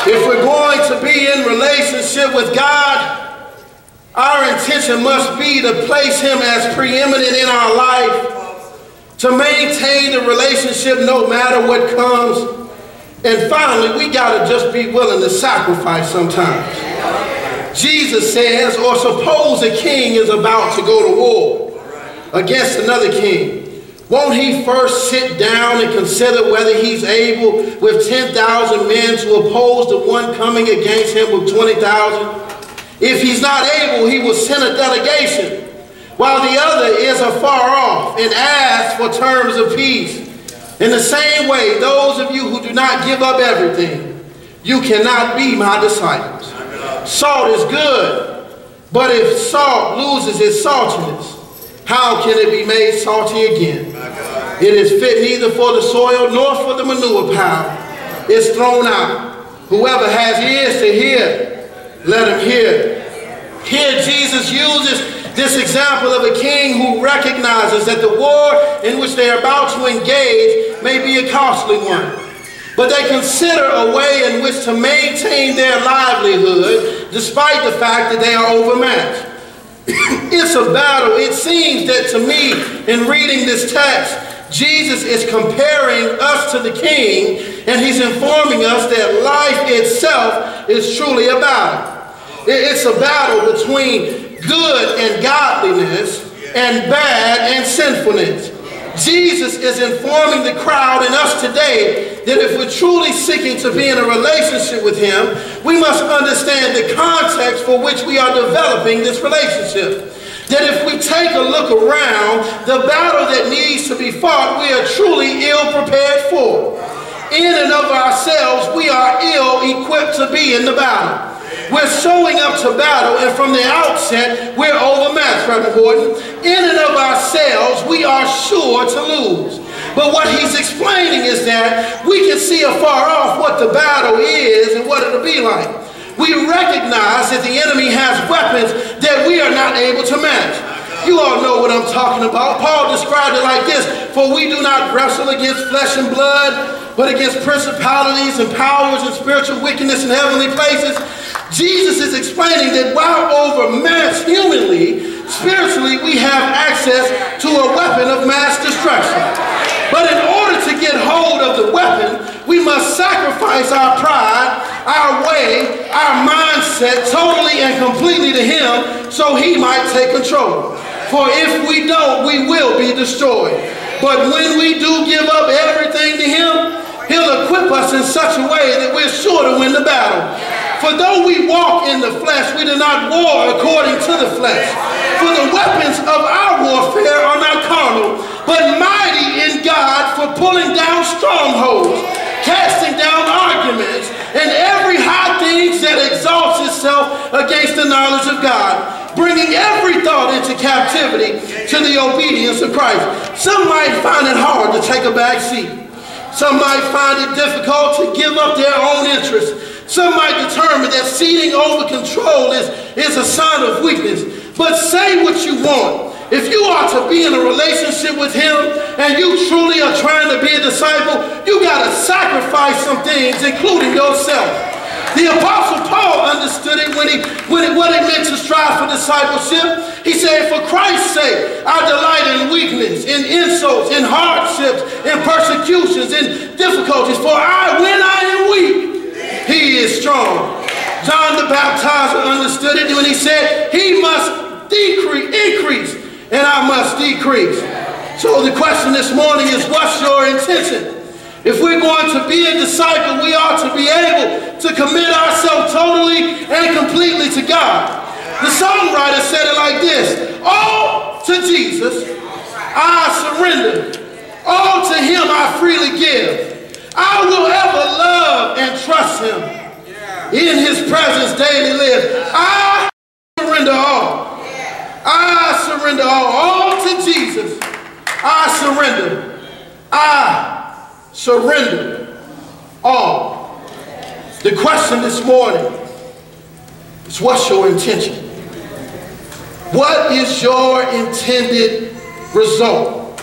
If we're going to be in relationship with God, our intention must be to place him as preeminent in our life, to maintain the relationship no matter what comes. And finally, we got to just be willing to sacrifice sometimes. Jesus says, or suppose a king is about to go to war against another king. Won't he first sit down and consider whether he's able with 10,000 men to oppose the one coming against him with 20,000? If he's not able, he will send a delegation, while the other is afar off, and ask for terms of peace. In the same way, those of you who do not give up everything, you cannot be my disciples. Salt is good, but if salt loses its saltiness, how can it be made salty again? It is fit neither for the soil nor for the manure pile. It's thrown out. Whoever has ears to hear, let him hear. Here Jesus uses this example of a king who recognizes that the war in which they are about to engage may be a costly one. But they consider a way in which to maintain their livelihood despite the fact that they are overmatched. It's a battle. It seems that to me, in reading this text, Jesus is comparing us to the king, and he's informing us that life itself is truly a battle. It's a battle between good and godliness and bad and sinfulness. Jesus is informing the crowd and us today that if we're truly seeking to be in a relationship with him, we must understand the context for which we are developing this relationship. That if we take a look around, the battle that needs to be fought, we are truly ill prepared for. In and of ourselves, we are ill equipped to be in the battle. We're showing up to battle, and from the outset, we're overmatched, Reverend Gordon. In and of ourselves, we are sure to lose. But what he's explaining is that we can see afar off what the battle is and what it'll be like. We recognize that the enemy has weapons that we are not able to match. You all know what I'm talking about. Paul described it like this: for we do not wrestle against flesh and blood, but against principalities and powers and spiritual wickedness in heavenly places. Jesus is explaining that while overmatched humanly, spiritually we have access to a weapon of mass destruction. But in order to get hold of the weapon, we must sacrifice our pride, our way, our mindset totally and completely to him so he might take control. For if we don't, we will be destroyed. But when we do give up everything to him, he'll equip us in such a way that we're sure to win the battle. For though we walk in the flesh, we do not war according to the flesh. For the weapons of our warfare are not carnal, but mighty in God for pulling down strongholds, casting down arguments, and every high thing that exalts itself against the knowledge of God, bringing every thought into captivity to the obedience of Christ. Some might find it hard to take a back seat. Some might find it difficult to give up their own interests. Some might determine that ceding over control is a sign of weakness. But say what you want. If you are to be in a relationship with him and you truly are trying to be a disciple, you got to sacrifice some things, including yourself. The Apostle Paul understood it what it meant to strive for discipleship. He said, for Christ's sake, I delight in weakness, in insults, in hardships, in persecutions, in difficulties. For when I am weak, he is strong. John the Baptizer understood it when he said, he must increase, and I must decrease. So the question this morning is, what's your intention? If we're going to be a disciple, we ought to be able to commit ourselves totally and completely to God. The songwriter said it like this: all to Jesus I surrender, all to him I freely give. I will ever love and trust him, in his presence daily live. I surrender all. I surrender all to Jesus. I surrender. I surrender all. The question this morning is, what's your intention? What is your intended result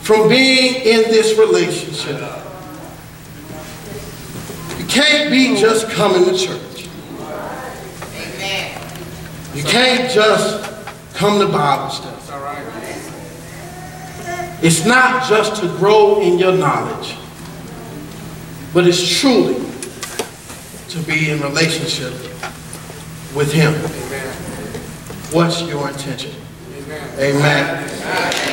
from being in this relationship? You can't be just coming to church. Amen. You can't just come to Bible study. It's not just to grow in your knowledge, but it's truly to be in relationship with Him. What's your intention? Amen.